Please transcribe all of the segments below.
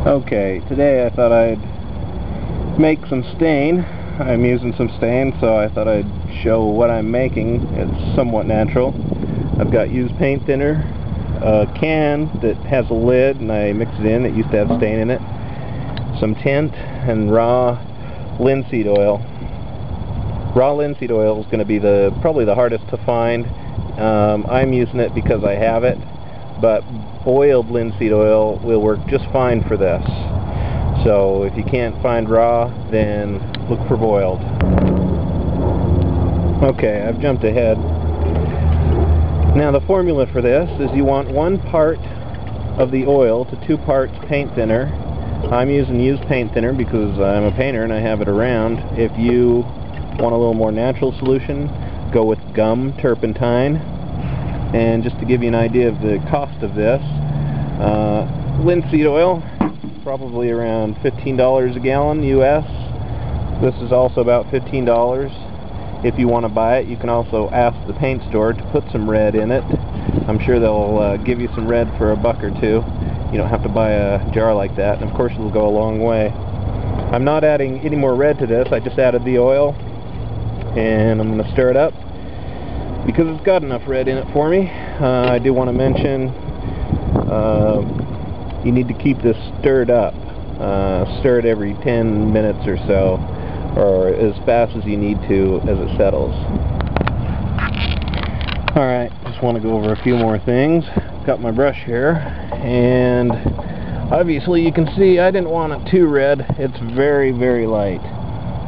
Okay, today I thought I'd make some stain. I'm using some stain, so I thought I'd show what I'm making. It's somewhat natural. I've got used paint thinner, a can that has a lid, and I mix it in. It used to have stain in it. Some tint and raw linseed oil. Raw linseed oil is going to be probably the hardest to find. I'm using it because I have it, but boiled linseed oil will work just fine for this. So if you can't find raw, then look for boiled. Okay, I've jumped ahead. Now the formula for this is you want 1 part of the oil to 2 parts paint thinner. I'm using used paint thinner because I'm a painter and I have it around. If you want a little more natural solution, go with gum turpentine. And just to give you an idea of the cost of this, linseed oil, probably around $15 a gallon US. This is also about $15. If you want to buy it, you can also ask the paint store to put some red in it. I'm sure they'll give you some red for $1 or $2. You don't have to buy a jar like that, and of course it'll go a long way. I'm not adding any more red to this. I just added the oil, and I'm going to stir it up because it's got enough red in it for me. I do want to mention you need to keep this stirred up. Stir it every 10 minutes or so, or as fast as you need to as it settles. Alright, just want to go over a few more things. Got my brush here, and obviously you can see I didn't want it too red. It's very, very light.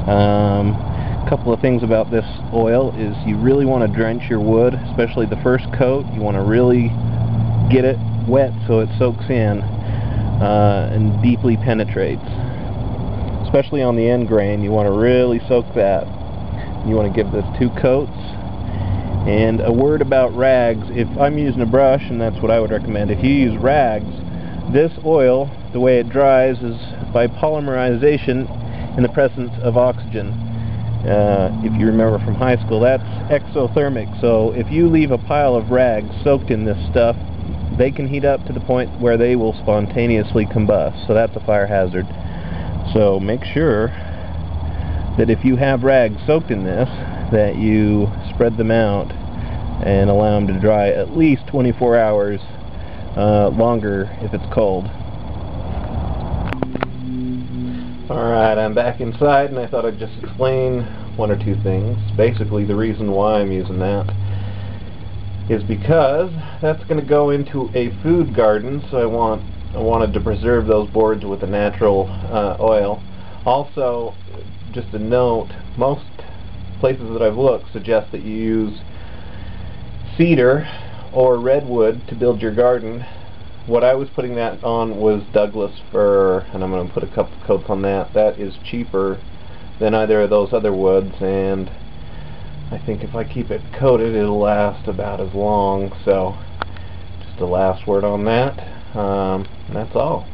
A couple of things about this oil is you really want to drench your wood, especially the first coat. You want to really get it wet so it soaks in and deeply penetrates. Especially on the end grain, you want to really soak that. You want to give this 2 coats. And a word about rags. If I'm using a brush, and that's what I would recommend, if you use rags, this oil, the way it dries is by polymerization in the presence of oxygen. If you remember from high school, that's exothermic. So if you leave a pile of rags soaked in this stuff, they can heat up to the point where they will spontaneously combust. So that's a fire hazard. So make sure that if you have rags soaked in this, that you spread them out and allow them to dry at least 24 hours, longer if it's cold. Alright, I'm back inside, and I thought I'd just explain 1 or 2 things. Basically, the reason why I'm using that is because that's going to go into a food garden, so I wanted to preserve those boards with a natural oil. Also, just a note, most places that I've looked suggest that you use cedar or redwood to build your garden. What I was putting that on was Douglas fir, and I'm going to put a couple coats on that. That is cheaper than either of those other woods, and I think if I keep it coated, it'll last about as long. So, just a last word on that. That's all.